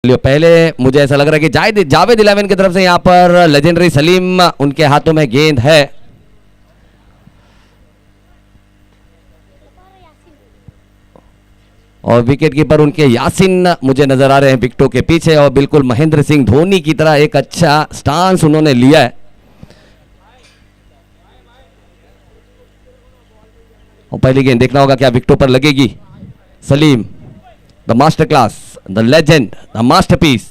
पहले मुझे ऐसा लग रहा है कि जावेद 11 की तरफ से यहां पर लेजेंडरी सलीम उनके हाथों में गेंद है और विकेट कीपर उनके यासिन मुझे नजर आ रहे हैं विकेटों के पीछे और बिल्कुल महेंद्र सिंह धोनी की तरह एक अच्छा स्टांस उन्होंने लिया है और पहली गेंद देखना होगा क्या विकेटों पर लगेगी। Salim the master class, the legend, the masterpiece.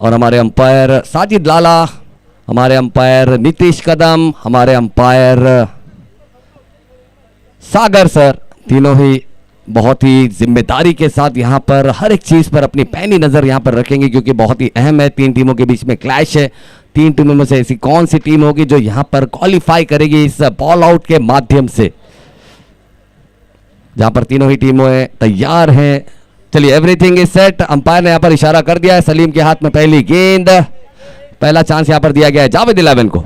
और हमारे अंपायर साजिद लाला, हमारे अंपायर नीतीश कदम, हमारे अंपायर सागर सर, तीनों ही बहुत ही जिम्मेदारी के साथ यहां पर हर एक चीज पर अपनी पैनी नजर यहां पर रखेंगे क्योंकि बहुत ही अहम है। तीन टीमों के बीच में क्लैश है। तीन टीमों में से ऐसी कौन सी टीम होगी जो यहां पर क्वालिफाई करेगी इस बॉल आउट के माध्यम से, जहां पर तीनों ही टीमें तैयार हैं। चलिए, एवरीथिंग इज सेट। अंपायर ने यहां पर इशारा कर दिया है। सलीम के हाथ में पहली गेंद, पहला चांस यहां पर दिया गया है जावेद 11 को।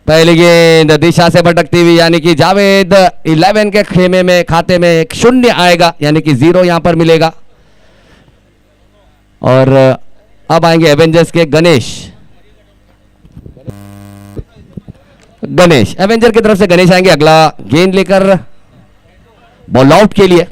पहली गेंद दिशा से भटकती हुई, यानी कि जावेद 11 के खेमे में खाते में एक शून्य आएगा, यानी कि 0 यहां पर मिलेगा। और अब आएंगे एवेंजर्स के गणेश एवेंजर की तरफ से गणेश आएंगे अगला गेंद लेकर बॉल आउट के लिए।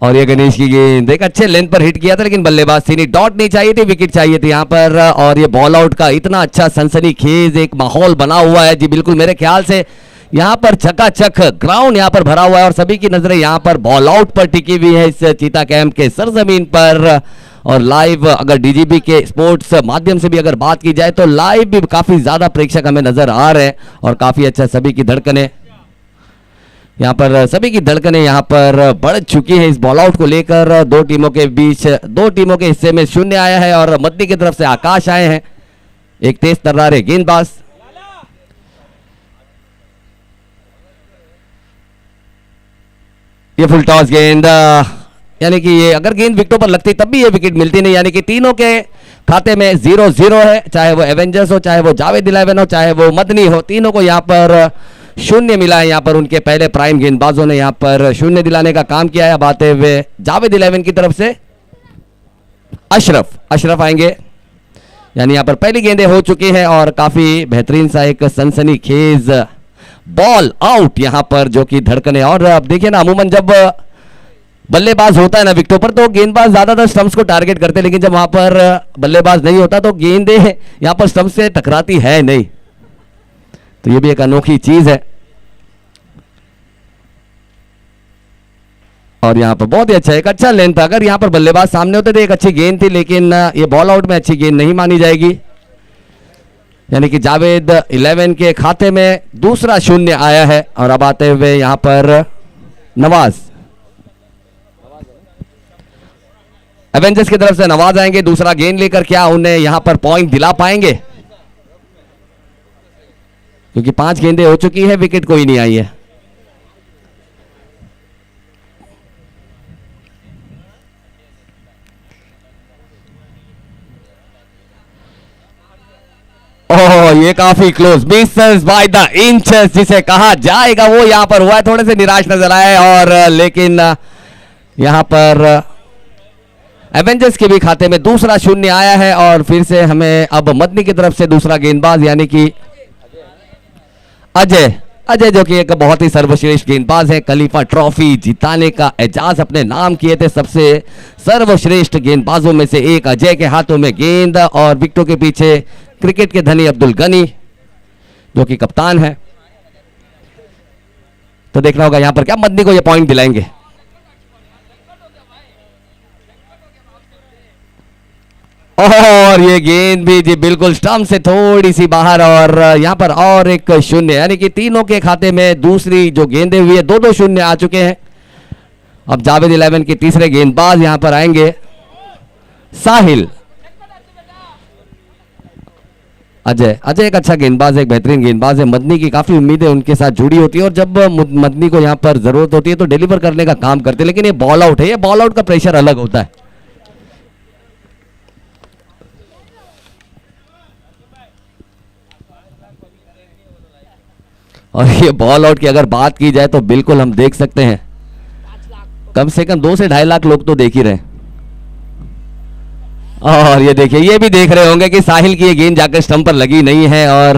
और ये गणेश की गेंद एक अच्छे लेंथ पर हिट किया था, लेकिन बल्लेबाज सीनी डॉट नहीं चाहिए थी, विकेट चाहिए थी यहां पर। और ये बॉल आउट का इतना अच्छा सनसनीखेज एक माहौल बना हुआ है जी। बिल्कुल मेरे ख्याल से यहां पर चकाचक ग्राउंड यहां पर भरा हुआ है और सभी की नजरें यहां पर बॉल आउट पर टिकी हुई है इस चीता कैंप के सरजमीन पर। और लाइव अगर डीजीबी के स्पोर्ट्स माध्यम से भी अगर बात की जाए तो लाइव भी काफी ज्यादा प्रेक्षक हमें नजर आ रहे हैं और काफी अच्छा सभी की धड़कनें यहाँ पर सभी की धड़कनें यहाँ पर बढ़ चुकी है इस बॉल आउट को लेकर। दो टीमों के बीच, दो टीमों के हिस्से में शून्य आया है और मध्य की तरफ से आकाश आए हैं, एक तेज तर्रारे गेंदबाज। ये फुल टॉस गेंद, यानी कि ये अगर गेंद विकेटों पर लगती तब भी ये विकेट मिलती नहीं, यानी कि तीनों के खाते में 0-0 है, चाहे वो एवेंजर्स हो, चाहे वो जावेद 11 हो, चाहे वो मदनी हो, तीनों को यहाँ पर शून्य मिला है। यहाँ पर उनके पहले प्राइम गेंदबाजों ने यहाँ पर शून्य दिलाने का काम किया है। अब आते हुए जावेद 11 की तरफ से अशरफ आएंगे, यानी यहाँ पर पहली गेंदें हो चुकी हैं और काफी बेहतरीन सा एक सनसनीखेज बॉल आउट यहाँ पर जो कि धड़कने। और अब देखिए ना, अमूमन जब बल्लेबाज होता है ना विकेटों पर तो गेंदबाज ज्यादातर स्टंप्स को टारगेट करते हैं, लेकिन जब वहां पर बल्लेबाज नहीं होता तो गेंदें यहाँ पर स्टंप से टकराती है नहीं। तो ये भी एक अनोखी चीज है। और यहां पर बहुत ही अच्छा, एक अच्छा लेंथ था। अगर यहां पर बल्लेबाज सामने होते तो एक अच्छी गेंद थी, लेकिन ये बॉल आउट में अच्छी गेंद नहीं मानी जाएगी, यानी कि जावेद 11 के खाते में दूसरा शून्य आया है। और अब आते हुए यहां पर नवाज, एवेंजर्स की तरफ से नवाज आएंगे दूसरा गेंद लेकर। क्या उन्हें यहां पर पॉइंट दिला पाएंगे, क्योंकि 5 गेंदें हो चुकी है, विकेट कोई नहीं आई है। ओह, ये काफी close, Mrs by the inches जिसे कहा जाएगा, वो यहां पर हुआ है। थोड़े से निराश नजर आए और लेकिन यहां पर एवेंजर्स के भी खाते में दूसरा शून्य आया है। और फिर से हमें अब मदनी की तरफ से दूसरा गेंदबाज, यानी कि अजय जो कि एक बहुत ही सर्वश्रेष्ठ गेंदबाज है, खलीफा ट्रॉफी जिताने का एजाज अपने नाम किए थे। सबसे सर्वश्रेष्ठ गेंदबाजों में से एक अजय के हाथों में गेंद और विकेटों के पीछे क्रिकेट के धनी अब्दुल गनी जो कि कप्तान है। तो देखना होगा यहां पर क्या मदनी को ये पॉइंट दिलाएंगे। ओह, और ये गेंद भी जी बिल्कुल स्टंप से थोड़ी सी बाहर, और यहाँ पर और एक शून्य, यानी कि तीनों के खाते में दूसरी जो गेंदें हुई है 2-2 शून्य आ चुके हैं। अब जावेद 11 के तीसरे गेंदबाज यहां पर आएंगे, साहिल। अजय एक अच्छा गेंदबाज है, एक बेहतरीन गेंदबाज है। मदनी की काफी उम्मीदें उनके साथ जुड़ी होती है, और जब मदनी को यहां पर जरूरत होती है तो डिलीवर करने का काम करते हैं। लेकिन ये बॉल आउट है, ये बॉल आउट का प्रेशर अलग होता है। और ये बॉल आउट की अगर बात की जाए तो बिल्कुल हम देख सकते हैं कम से कम 2 से 2.5 लाख लोग तो देख ही रहे। और ये देखिए, ये भी देख रहे होंगे कि साहिल की ये गेंद जाकर स्टंप पर लगी नहीं है। और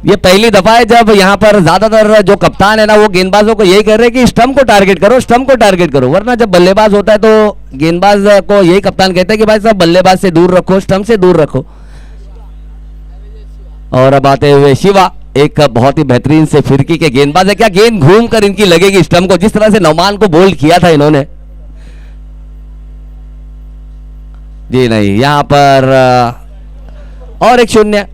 ये पहली दफा है जब यहां पर ज्यादातर जो कप्तान है ना, वो गेंदबाजों को यही कह रहे हैं कि स्टंप को टारगेट करो, स्टंप को टारगेट करो। वरना जब बल्लेबाज होता है तो गेंदबाज को यही कप्तान कहता है कि भाई साहब बल्लेबाज से दूर रखो, स्टंप से दूर रखो। और अब आते हुए शिवा, एक बहुत ही बेहतरीन से फिरकी के गेंदबाज है। क्या गेंद घूम कर इनकी लगेगी स्टंप को, जिस तरह से नौमान को बोल्ड किया था इन्होंने। जी नहीं, यहां पर और एक शून्य।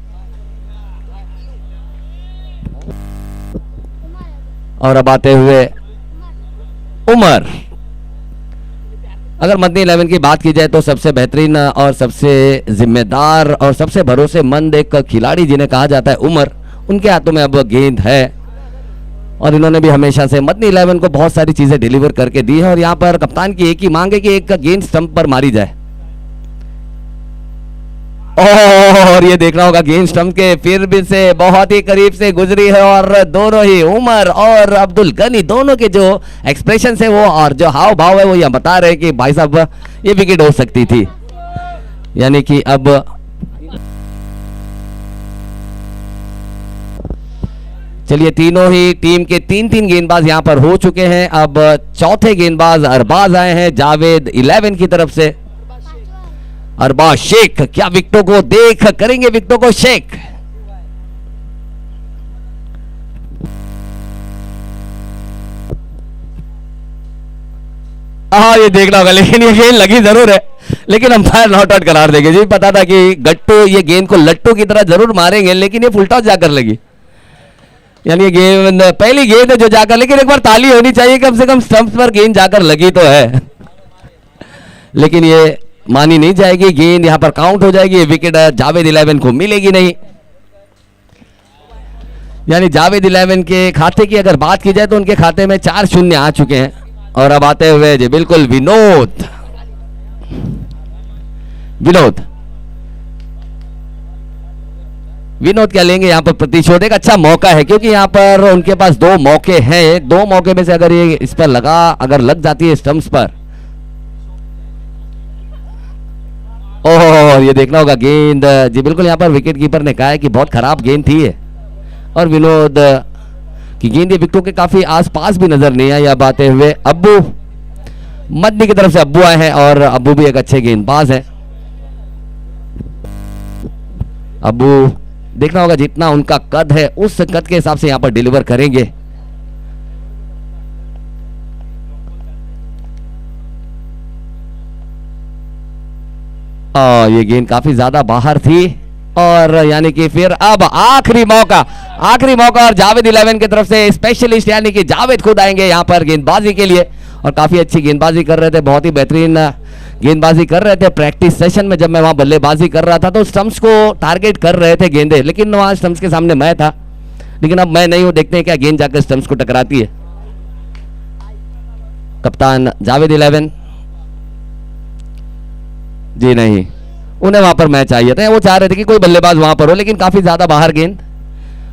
और अब आते हुए उमर। अगर मदनी 11 की बात की जाए तो सबसे बेहतरीन और सबसे जिम्मेदार और सबसे भरोसेमंद एक खिलाड़ी जिन्हें कहा जाता है उमर, उनके हाथों में अब गेंद है। और इन्होंने भी हमेशा से मदनी 11 को बहुत सारी चीजें डिलीवर करके दी है। और यहां पर कप्तान की एक ही मांग है कि एक गेंद स्टंप पर मारी जाए। और ये देखना होगा गेंद स्टंप के फिर भी से बहुत ही करीब से गुजरी है। और दोनों ही उमर और अब्दुल गनी, दोनों के जो एक्सप्रेशन है वो और जो हाव भाव है वो यह बता रहे हैं कि भाई साहब ये विकेट हो सकती थी। यानी कि अब चलिए, तीनों ही टीम के 3-3 गेंदबाज यहां पर हो चुके हैं। अब चौथे गेंदबाज अरबाज आए हैं जावेद 11 की तरफ से। अरबाज शेख, क्या विकेटों को देख करेंगे, विकेटों को शेख। हाँ, ये देखना होगा, लेकिन ये गेंद लगी जरूर है, लेकिन अंपायर नॉट आउट करार देंगे। जी पता था कि गट्टू ये गेंद को लट्टू की तरह जरूर मारेंगे, लेकिन ये फुल टॉस जाकर लगी। यानी ये गेंद पहली गेंद है जो जाकर, लेकिन एक बार ताली होनी चाहिए, कम से कम स्टंप्स पर गेंद जाकर लगी तो है। लेकिन ये मानी नहीं जाएगी, गेंद यहां पर काउंट हो जाएगी। ये विकेट जावेद 11 को मिलेगी नहीं। यानी जावेद 11 के खाते की अगर बात की जाए तो उनके खाते में 4 शून्य आ चुके हैं। और अब आते हुए जी बिल्कुल विनोद क्या लेंगे यहां पर प्रतिशोध। एक अच्छा मौका है क्योंकि यहां पर उनके पास 2 मौके हैं। 2 मौके में से अगर ये इस पर अगर लग जाती है स्टंप्स पर, ओह, ये देखना होगा गेंद जी बिल्कुल यहां पर विकेट कीपर ने कहा है कि बहुत खराब गेंद थी है। और विनोद की गेंद ये विकेटों के काफी आसपास भी नजर नहीं आई। अब आते हुए अब्बू, मदनी की तरफ से अब्बू आए हैं, और अब्बू भी एक अच्छे गेंदबाज हैं। अब्बू देखना होगा जितना उनका कद है उस कद के हिसाब से यहां पर डिलीवर करेंगे। ये गेंद काफी ज्यादा बाहर थी। और यानी कि फिर अब आखिरी मौका और जावेद 11 की तरफ से स्पेशलिस्ट यानी कि जावेद खुद आएंगे यहां पर गेंदबाजी के लिए। और काफी अच्छी गेंदबाजी कर रहे थे, बहुत ही बेहतरीन गेंदबाजी कर रहे थे। प्रैक्टिस सेशन में जब मैं वहां बल्लेबाजी कर रहा था तो स्टंप्स को टारगेट कर रहे थे गेंदे, लेकिन वहां स्टंप्स के सामने मैं था। लेकिन अब मैं नहीं हूं, देखते हैं क्या गेंद जाकर स्टंप्स को टकराती है। कप्तान जावेद 11 जी नहीं, उन्हें वहां पर मैच चाहिए था, वो चाह रहे थे कि कोई बल्लेबाज वहां पर हो, लेकिन काफी ज्यादा बाहर गेंद।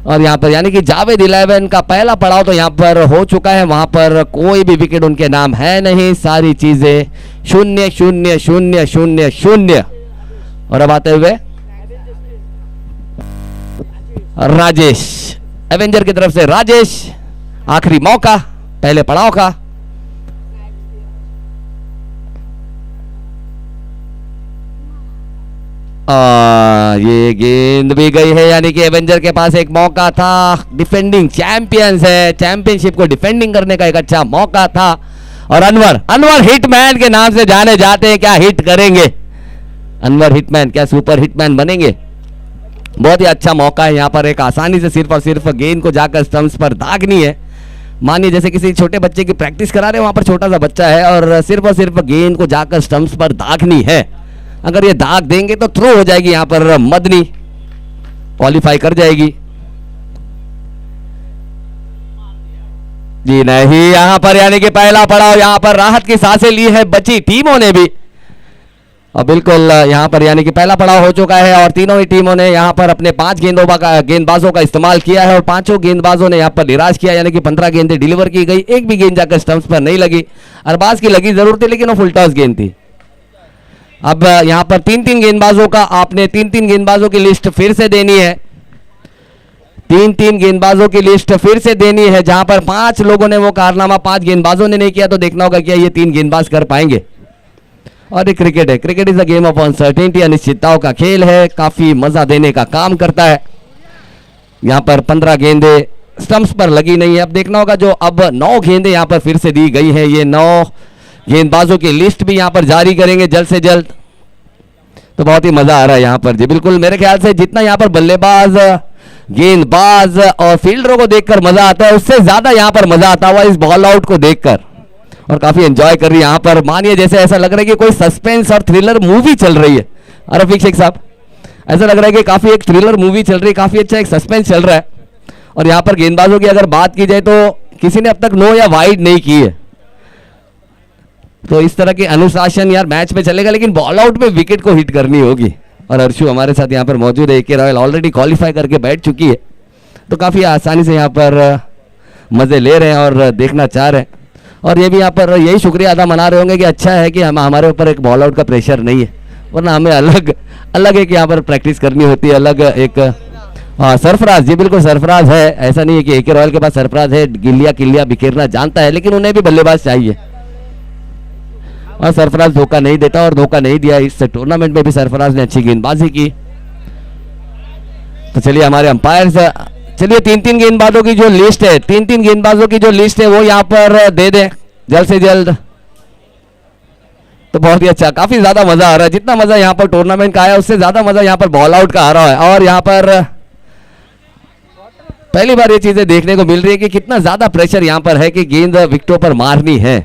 और यहां पर यानी कि जावेद 11 का पहला पड़ाव तो यहां पर हो चुका है। वहां पर कोई भी विकेट उनके नाम है नहीं, सारी चीजें 0 0 0 0 0। और अब आते हुए राजेश, एवेंजर की तरफ से राजेश, आखिरी मौका पहले पड़ाव का। ये गेंद भी गई है, यानी कि एवेंजर के पास एक मौका था। डिफेंडिंग चैंपियंस है, चैंपियनशिप को डिफेंडिंग करने का एक अच्छा मौका था। और अनवर हिटमैन के नाम से जाने जाते हैं, क्या हिट करेंगे। अनवर हिटमैन क्या सुपर हिटमैन बनेंगे? बहुत ही अच्छा मौका है यहाँ पर, एक आसानी से सिर्फ और सिर्फ गेंद को जाकर स्टंप्स पर दागनी है। मानिए जैसे किसी छोटे बच्चे की प्रैक्टिस करा रहे हैं, वहां पर छोटा सा बच्चा है और सिर्फ गेंद को जाकर स्टंप्स पर दागनी है। अगर ये दाग देंगे तो थ्रो हो जाएगी, यहाँ पर मदनी क्वालिफाई कर जाएगी। जी नहीं, यहां पर यानी कि पहला पड़ाव यहां पर राहत की सांसें ली है बची टीमों ने भी, और बिल्कुल यहां पर यानी कि पहला पड़ाव हो चुका है और तीनों ही टीमों ने यहां पर अपने 5 गेंदबाजों का इस्तेमाल किया है और पांचों गेंदबाजों ने यहां पर निराश किया, यानी कि 15 गेंदें डिलीवर की गई, एक भी गेंद जाकर स्टंप्स पर नहीं लगी। अरबाज की लगी जरूर थी लेकिन वो फुल टॉस गेंद थी। अब यहां पर 3-3 गेंदबाजों का आपने 3-3 गेंदबाजों की लिस्ट फिर से देनी है, 3-3 गेंदबाजों की लिस्ट फिर से देनी है। जहां पर 5 लोगों ने वो कारनामा 5 गेंदबाजों ने नहीं किया, तो देखना होगा क्या ये 3 गेंदबाज कर पाएंगे। और ये क्रिकेट है, cricket is a game of uncertainty, अनिश्चितताओं का खेल है, काफी मजा देने का काम करता है। यहां पर 15 गेंदें स्टंप्स पर लगी नहीं है। अब देखना होगा जो अब 9 गेंदें यहां पर फिर से दी गई है, ये 9 गेंदबाजों की लिस्ट भी यहां पर जारी करेंगे जल्द से जल्द। तो बहुत ही मजा आ रहा है यहां पर जी, बिल्कुल मेरे ख्याल से जितना यहां पर बल्लेबाज, गेंदबाज और फील्डरों को देखकर मजा आता है, उससे ज्यादा यहां पर मजा आता हुआ इस बॉल आउट को देखकर, और काफी एंजॉय कर रही है यहां पर। मानिए जैसे ऐसा लग रहा है कि कोई सस्पेंस और थ्रिलर मूवी चल रही है। रफीक शेख साहब, ऐसा लग रहा है कि काफी एक थ्रिलर मूवी चल रही है, काफी अच्छा एक सस्पेंस चल रहा है। और यहां पर गेंदबाजों की अगर बात की जाए तो किसी ने अब तक नो या वाइड नहीं की है, तो इस तरह के अनुशासन यार मैच में चलेगा, लेकिन बॉल आउट में विकेट को हिट करनी होगी। और अर्शु हमारे साथ यहाँ पर मौजूद है, एके रॉयल ऑलरेडी क्वालिफाई करके बैठ चुकी है, तो काफ़ी आसानी से यहाँ पर मज़े ले रहे हैं और देखना चाह रहे हैं। और ये भी यहाँ पर यही शुक्रिया अदा मना रहे होंगे कि अच्छा है कि हमारे ऊपर एक बॉल आउट का प्रेशर नहीं है, वरना हमें अलग एक यहाँ पर प्रैक्टिस करनी होती है, अलग एक। हाँ सरफराज जी, बिल्कुल सरफराज है, ऐसा नहीं है कि एके रॉयल के पास सरफराज है, गिल्लियाँ किल्लियाँ बिखेरना जानता है, लेकिन उन्हें भी बल्लेबाज चाहिए और सरफराज धोखा नहीं देता और धोखा नहीं दिया। इस टूर्नामेंट में भी सरफराज ने अच्छी गेंदबाजी की। तो चलिए हमारे अंपायर्स, चलिए 3-3 गेंदबाजों की जो लिस्ट है, 3-3 गेंदबाजों की जो लिस्ट है वो यहाँ पर दे दें जल्द से जल्द। तो बहुत ही अच्छा, काफी ज्यादा मजा आ रहा है, जितना मजा यहाँ पर टूर्नामेंट का आया उससे ज्यादा मजा यहाँ पर बॉल आउट का आ रहा है। और यहाँ पर पहली बार ये चीजें देखने को मिल रही है कि कितना ज्यादा प्रेशर यहाँ पर है कि गेंद विकेटों पर मारनी है।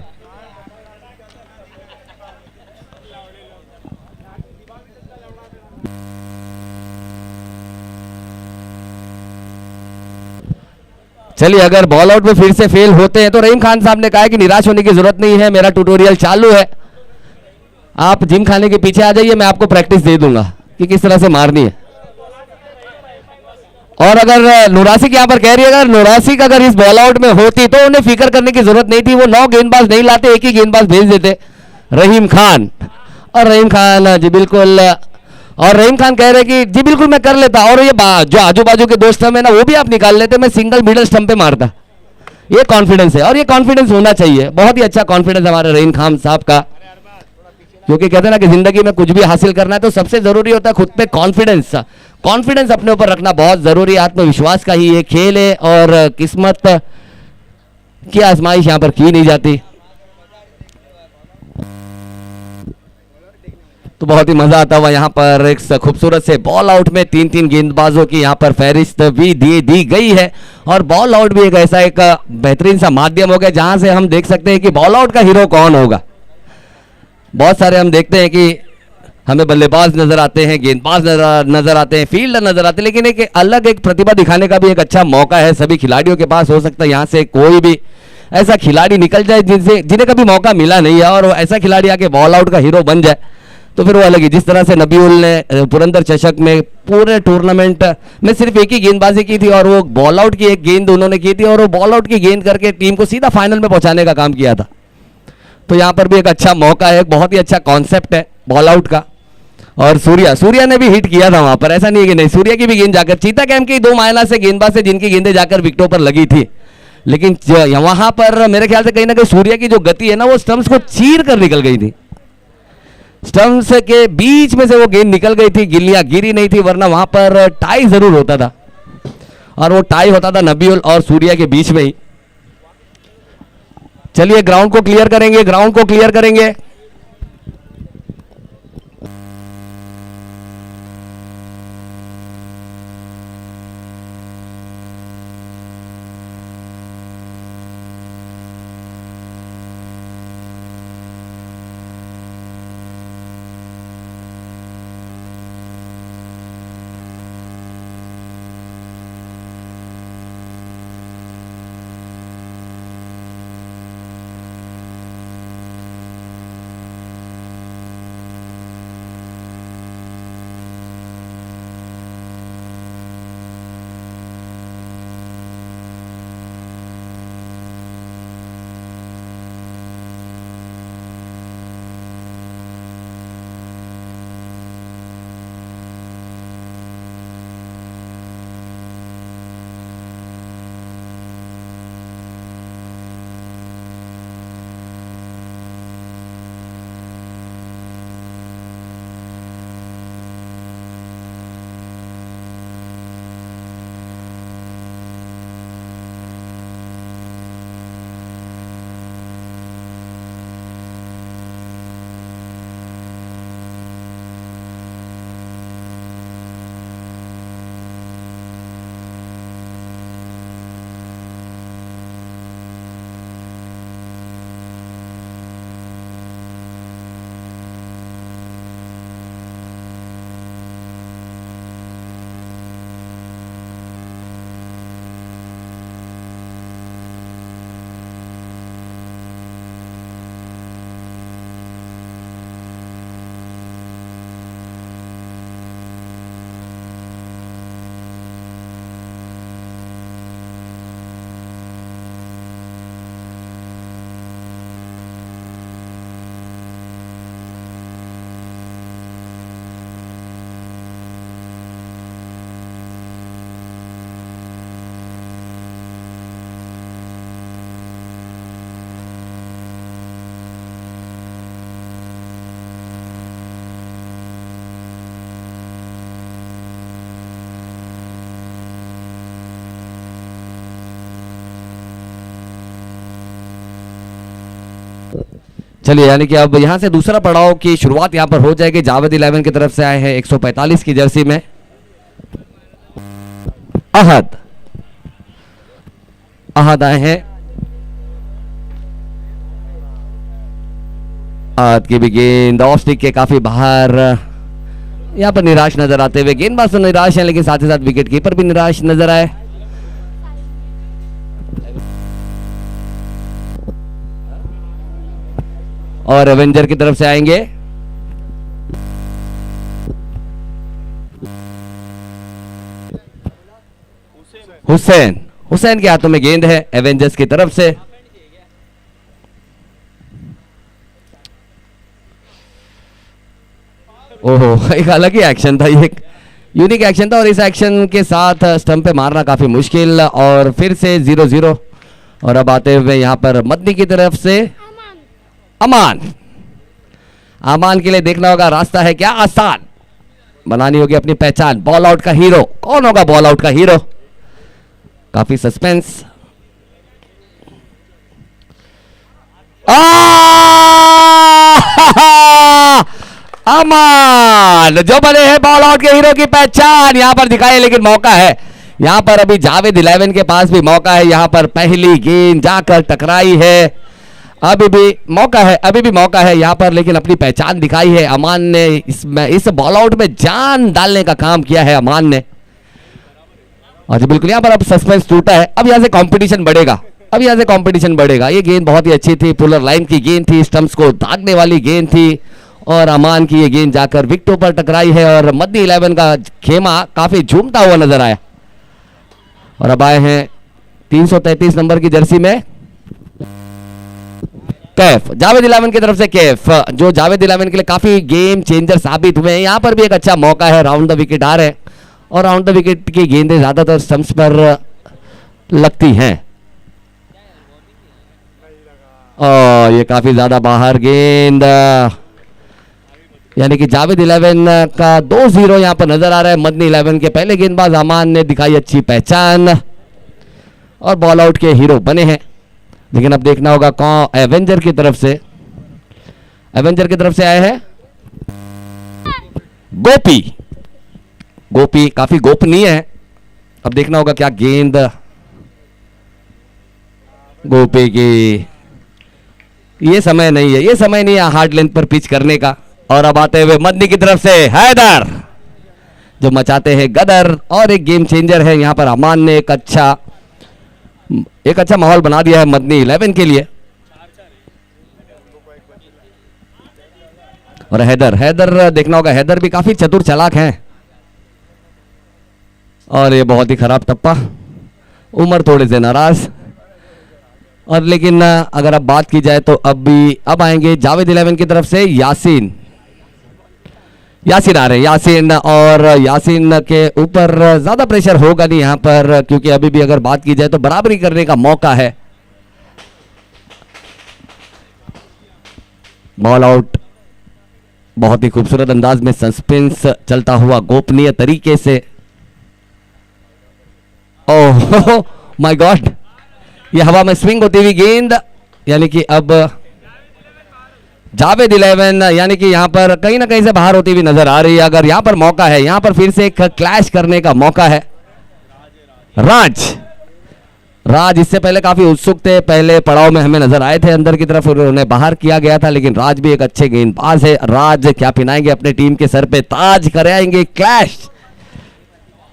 चलिए अगर बॉल आउट में फिर से फेल होते हैं तो रहीम खान साहब ने कहा कि निराश होने की जरूरत नहीं है, मेरा ट्यूटोरियल चालू है, आप जिम खाने के पीछे आ जाइए, मैं आपको प्रैक्टिस दे दूंगा कि किस तरह से मारनी है। और अगर नूरासिक यहाँ पर कह रही है, अगर नूरासिक अगर इस बॉल आउट में होती तो उन्हें फिक्र करने की जरूरत नहीं थी, वो 9 गेंदबाज नहीं लाते, एक ही गेंदबाज भेज देते रहीम खान। और रहीम खान जी बिल्कुल, और रहीम खान कह रहे कि जी बिल्कुल मैं कर लेता, और ये जो आजू बाजू के दोस्त हैं ना वो भी आप निकाल लेते, मैं सिंगल मिडल स्टंप पे मारता। ये कॉन्फिडेंस है और ये कॉन्फिडेंस होना चाहिए, बहुत ही अच्छा कॉन्फिडेंस हमारे रहीम खान साहब का, क्योंकि कहते हैं ना कि जिंदगी में कुछ भी हासिल करना है तो सबसे जरूरी होता है खुद पे कॉन्फिडेंस। कॉन्फिडेंस अपने ऊपर रखना बहुत जरूरी है, आत्मविश्वास का ही ये खेल है और किस्मत की आजमाइश यहाँ पर की नहीं जाती। तो बहुत ही मजा आता हुआ यहाँ पर एक खूबसूरत से बॉल आउट में 3-3 गेंदबाजों की यहाँ पर फहरिस्त भी दी गई है। और बॉल आउट भी एक ऐसा एक बेहतरीन सा माध्यम हो गया जहां से हम देख सकते हैं कि बॉल आउट का हीरो कौन होगा। बहुत सारे हम देखते हैं कि हमें बल्लेबाज नजर आते हैं, गेंदबाज नजर आते हैं, फील्डर नजर आते हैं, लेकिन एक अलग एक प्रतिभा दिखाने का भी एक अच्छा मौका है सभी खिलाड़ियों के पास। हो सकता है यहाँ से कोई भी ऐसा खिलाड़ी निकल जाए जिन्हें कभी मौका मिला नहीं है और ऐसा खिलाड़ी आके बॉल आउट का हीरो बन जाए, तो फिर वो अलग ही। जिस तरह से नबीउल ने पुरंदर चषक में पूरे टूर्नामेंट में सिर्फ एक ही गेंदबाजी की थी और वो बॉल आउट की एक गेंद उन्होंने की थी और वो बॉल आउट की गेंद करके टीम को सीधा फाइनल में पहुंचाने का काम किया था। तो यहाँ पर भी एक अच्छा मौका है, बहुत ही अच्छा कॉन्सेप्ट है बॉल आउट का। और सूर्या ने भी हिट किया था वहां पर, ऐसा नहीं है कि नहीं, सूर्या की भी गेंद जाकर, चीता कैंप की 2 मायना से गेंदबाज से जिनकी गेंदें जाकर विकेटों पर लगी थी, लेकिन वहां पर मेरे ख्याल से कहीं ना कहीं सूर्या की जो गति है ना वो स्टंप्स को चीर कर निकल गई थी, स्टंप्स के बीच में से वो गेंद निकल गई थी, गिल्लियां गिरी नहीं थी, वरना वहां पर टाई जरूर होता था और वो टाई होता था नबीउल और सूर्या के बीच में ही। चलिए ग्राउंड को क्लियर करेंगे, ग्राउंड को क्लियर करेंगे। चलिए, यानी कि अब यहां से दूसरा पड़ाव की शुरुआत यहां पर हो जाएगी। जावेद 11 की तरफ से आए हैं 145 की जर्सी में अहद। अहद आए हैं। अहद की भी गेंद ऑफ स्टिक के काफी बाहर, यहां पर निराश नजर आते हुए। गेंदबाज तो निराश है, लेकिन साथ ही साथ विकेट कीपर भी निराश नजर आए। और एवेंजर की तरफ से आएंगे हुसैन। हुसैन के हाथों में गेंद है एवेंजर्स की तरफ से। ओहो, एक अलग ही एक्शन था, ये एक यूनिक एक्शन था और इस एक्शन के साथ स्टंप पे मारना काफी मुश्किल। और फिर से 0-0। और अब आते हुए यहां पर मदनी की तरफ से अमान। अमान के लिए देखना होगा रास्ता है क्या आसान, बनानी होगी अपनी पहचान। बॉल आउट का हीरो कौन होगा? बॉल आउट का हीरो, काफी सस्पेंस। अमान जो बने हैं बॉल आउट के हीरो की पहचान यहां पर दिखाई, लेकिन मौका है यहां पर। अभी जावेद 11 के पास भी मौका है, यहां पर पहली गेंद जाकर टकराई है। अभी भी मौका है, अभी भी मौका है यहां पर, लेकिन अपनी पहचान दिखाई है अमान ने। इस बॉल आउट में जान डालने का काम किया है अमान ने। और बिल्कुल यहां पर अब सस्पेंस टूटा है। अब यहां से कंपटीशन बढ़ेगा, अब यहां से कंपटीशन बढ़ेगा। ये गेंद बहुत ही अच्छी थी, पुलर लाइन की गेंद थी, स्टंप्स को दागने वाली गेंद थी। और अमान की ये गेंद जाकर विकेटों पर टकराई है और मदनी 11 का खेमा काफी झूमता हुआ नजर आया। और अब आए हैं 333 नंबर की जर्सी में कैफ। जावेद 11 की तरफ से कैफ, जो जावेद 11 के लिए काफी गेम चेंजर साबित हुए हैं। यहां पर भी एक अच्छा मौका है, राउंड द विकेट आ रहे हैं और राउंड द विकेट की गेंदें ज्यादातर स्टंप्स पर लगती हैं। और ये काफी ज्यादा बाहर गेंद, यानी कि जावेद 11 का 2-0 यहां पर नजर आ रहा है। मदनी 11 के पहले गेंदबाज अमान ने दिखाई अच्छी पहचान और बॉल आउट के हीरो बने हैं। लेकिन अब देखना होगा कौन एवेंजर की तरफ से, एवेंजर की तरफ से आए हैं गोपी। गोपी काफी गोपनीय है। अब देखना होगा क्या गेंद गोपी की, ये समय नहीं है, ये समय नहीं है हार्ड लेंथ पर पिच करने का। और अब आते हुए मदनी की तरफ से हैदर, जो मचाते हैं गदर और एक गेम चेंजर है यहां पर। अमान ने एक अच्छा माहौल बना दिया है मदनी 11 के लिए। और हैदर देखना होगा, हैदर भी काफी चतुर चालाक हैं। और ये बहुत ही खराब टप्पा, उमर थोड़े से नाराज। और लेकिन अगर अब बात की जाए तो अब आएंगे जावेद 11 की तरफ से यासीन आ रहे हैं। यासीन, और यासीन के ऊपर ज्यादा प्रेशर होगा नहीं यहां पर, क्योंकि अभी भी अगर बात की जाए तो बराबरी करने का मौका है। बॉल आउट, बहुत ही खूबसूरत अंदाज में सस्पेंस चलता हुआ गोपनीय तरीके से। ओह माय गॉड, ये हवा में स्विंग होती हुई गेंद, यानी कि अब जावेद 11 यानी कि यहां पर कहीं ना कहीं से बाहर होती हुई नजर आ रही है। अगर यहां पर मौका है, यहां पर फिर से एक क्लैश करने का मौका है। राज इससे पहले काफी उत्सुक थे, पहले पड़ाव में हमें नजर आए थे अंदर की तरफ, उन्हें बाहर किया गया था। लेकिन राज भी एक अच्छे गेंदबाज है। राज क्या पिनाएंगे अपने टीम के सर पे ताज, कराएंगे क्लैश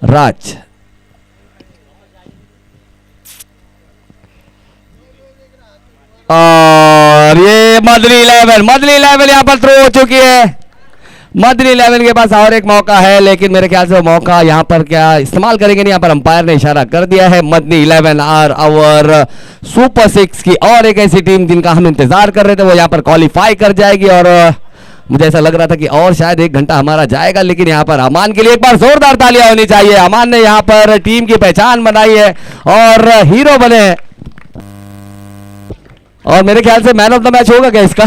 राज। और ये मदनी 11 यहां पर थ्रो हो चुकी है। मदनी 11 के पास और एक मौका है, लेकिन मेरे ख्याल से वो मौका यहां पर क्या इस्तेमाल करेंगे नहीं। यहां पर अंपायर ने इशारा कर दिया है। मदनी 11 आर आवर सुपर 6 की और एक ऐसी टीम जिनका हम इंतजार कर रहे थे, वो यहां पर क्वालिफाई कर जाएगी। और मुझे ऐसा लग रहा था कि और शायद 1 घंटा हमारा जाएगा, लेकिन यहां पर अमान के लिए एक बार जोरदार तालियां होनी चाहिए। अमान ने यहां पर टीम की पहचान बनाई है और हीरो बने हैं। और मेरे ख्याल से मैन ऑफ द मैच होगा क्या इसका?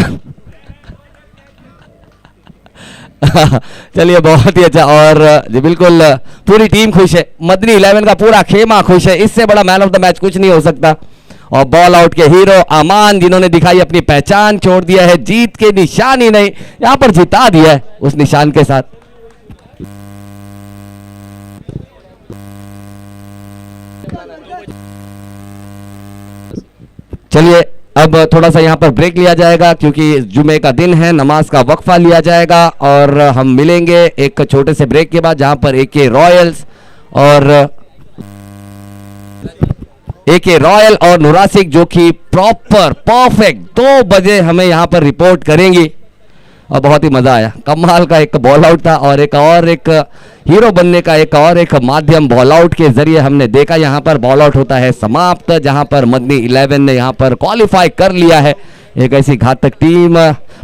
चलिए, बहुत ही अच्छा। और जी बिल्कुल पूरी टीम खुश है, मदनी 11 का पूरा खेमा खुश है। इससे बड़ा मैन ऑफ द मैच कुछ नहीं हो सकता। और बॉल आउट के हीरो अमान, जिन्होंने दिखाई अपनी पहचान, छोड़ दिया है जीत के निशान ही नहीं, यहां पर जिता दिया है उस निशान के साथ। चलिए अब थोड़ा सा यहाँ पर ब्रेक लिया जाएगा क्योंकि जुमे का दिन है, नमाज का वक्फा लिया जाएगा और हम मिलेंगे एक छोटे से ब्रेक के बाद, जहां पर एके रॉयल और नुरासिक जो कि प्रॉपर परफेक्ट 2 बजे हमें यहाँ पर रिपोर्ट करेंगी। और बहुत ही मजा आया, कमाल का एक बॉल आउट था और एक हीरो बनने का एक माध्यम बॉल आउट के जरिए हमने देखा। यहाँ पर बॉल आउट होता है समाप्त, जहाँ पर मदनी 11 ने यहाँ पर क्वालिफाई कर लिया है। एक ऐसी घातक टीम,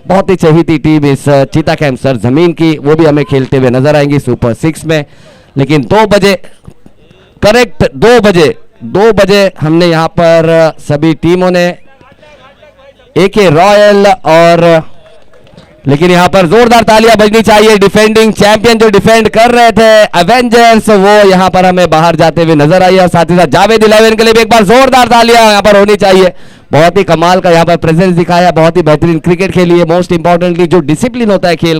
बहुत ही चहीती टीम इस चीता कैंप सरजमीन की, वो भी हमें खेलते हुए नजर आएंगी सुपर 6 में। लेकिन 2 बजे करेक्ट 2 बजे हमने यहाँ पर सभी टीमों ने एके रॉयल और, लेकिन यहां पर जोरदार तालियां बजनी चाहिए। डिफेंडिंग चैंपियन जो डिफेंड कर रहे थे एवेंजर्स, वो यहां पर हमें बाहर जाते हुए नजर आई और साथ ही साथ जावेद 11 के लिए भी एक बार जोरदार तालियां यहां पर होनी चाहिए। बहुत ही कमाल का यहां पर प्रेजेंस दिखाया, बहुत ही बेहतरीन क्रिकेट खेली है। मोस्ट इंपॉर्टेंटली जो डिसिप्लिन होता है खेल